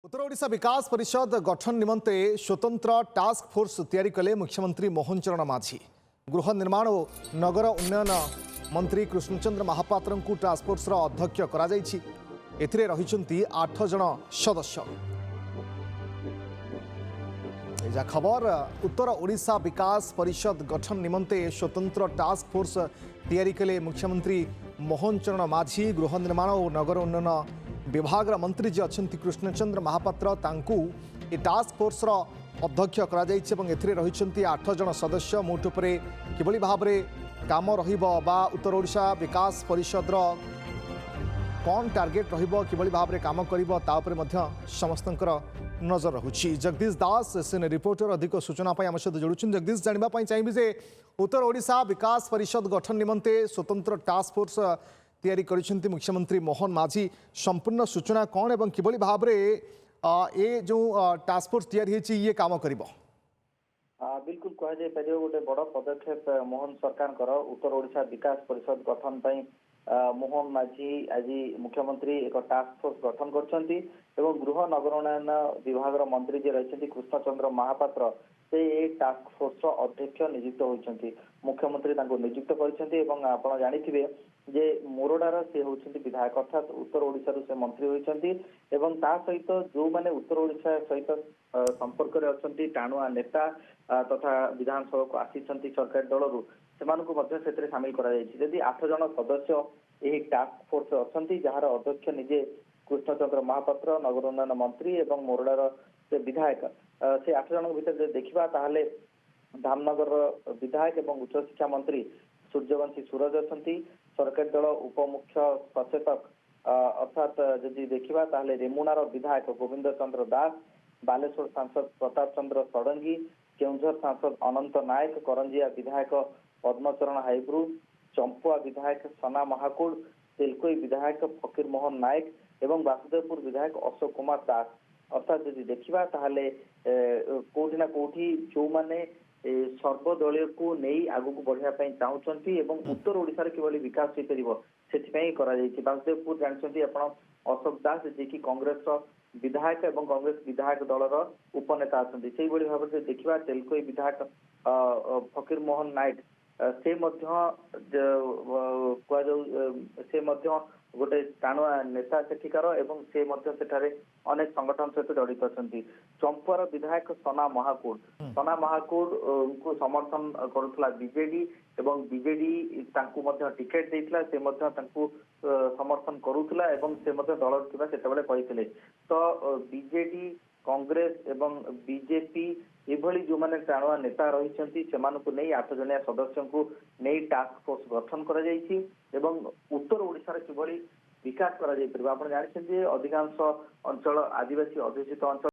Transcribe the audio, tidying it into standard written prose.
उत्तर ओडिशा विकास परिषद गठन निमंते स्वतंत्र टास्क फोर्स तैयारी कले मुख्यमंत्री मोहन चरण माझी। गृह निर्माण और नगर उन्नयन मंत्री कृष्णचंद्र महापात्र को टास्क फोर्स अध्यक्ष कर 8 जन सदस्य। एजा खबर उत्तर ओडिशा विकास परिषद गठन निमंते स्वतंत्र टास्क फोर्स तैयारी कले मुख्यमंत्री मोहन चरण माझी। गृह निर्माण और नगर उन्नयन विभाग मंत्री जी अच्छा कृष्णचंद्र महापात्र ए टास्क फोर्स अध्यक्ष कर 8 जन सदस्य। मोट उपरे किभली भाव में काम रहा उत्तर ओडिशा विकास परिषद कौन टार्गेट किभली भाव में काम कर समस्त नजर रहुछि। जगदीश दास सीन रिपोर्टर अधिक सूचना आम सहित जोड़ुछन। जगदीश जानापी चाहिए जे उत्तर ओडिशा विकास परिषद गठन निमंते स्वतंत्र टास्क फोर्स तैयारी करिसेंती मुख्यमंत्री मोहन माझी। संपूर्ण सूचना कौन एवं किभली भाव में ये जो टास्क फोर्स तैयारी होती ये काम करिबो? बिल्कुल कह गोटे बड़ पदक्षेप मोहन सरकार उत्तर ओडिशा विकास परिषद गठन पर मोहन माझी आज मुख्यमंत्री एक टास्क फोर्स गठन कर गृह नगरोन्नयन विभाग मंत्री जी रही कृष्णचंद्र महापात्र से टास्क फोर्स अध्यक्ष नियुक्त होती। मुख्यमंत्री नियुक्त कर जानी जे मोरडार से होती विधायक अर्थात उत्तर ओडिशा से मंत्री होती सहित जो मैंने उत्तर ओडिशा सहित संपर्क में अच्छा टाणुआ नेता तथा विधानसभा को आसी सरकारी दल से सामिल कर 8 जन सदस्य यही टास्क फोर्स अच्छा जार अध्यक्ष निजे कृष्णचंद्र महापात्र नगर उन्नयन मंत्री एवं मोरडार से विधायक से 8 जन भर देखा ताहले धामनगर विधायक एवं उच्च शिक्षा मंत्री सूर्यवंशी सूरज अच्छा सरकारी दल उपमुख्य सचेतक अर्थात जदि देखा ताहले रेमुणार विधायक गोविंद चंद्र दास बालेश्वर सांसद प्रताप चंद्र षडंगी केउंझर सांसद अनंत नायक करंजिया विधायक पद्मचरण हाईब्रू चंपुआ विधायक सना महाकुड़ तेलकोई विधायक फकीर मोहन नायक एवं वासुदेवपुर विधायक अशोक कुमार दास अर्थात जदि देखा ताहले कोठी ना कोठी जो माने सर्वदलीय को नहीं आगु को बढ़ाई चाहते उत्तर ओडिशा किभली विकास हो पार से वासुदेवपुर जानते अशोक दास जी की कांग्रेस विधायक एवं कांग्रेस विधायक दलर उपनेता अच्छा से भाव में देखा तेलकोई विधायक फकीर मोहन नायक से गोटे टाणुआ नेता सेठिकार एवं से अनेक संगठन सहित जड़ित अच्छा। चंपुआर विधायक सना महाकुड़ को समर्थन करुला बीजेडी एवं बीजेडी टिकेट देता से समर्थन करुला से दल से तो बीजेडी कांग्रेस एवं बीजेपी एभली जो मैंने टाणुआ नेता रही 8 जनिया सदस्य को नहीं टास्क फोर्स गठन कर उत्तर ओडिशा किभली विकास कर जानते अधिकांश अंचल आदिवासी अध्युषित अंचल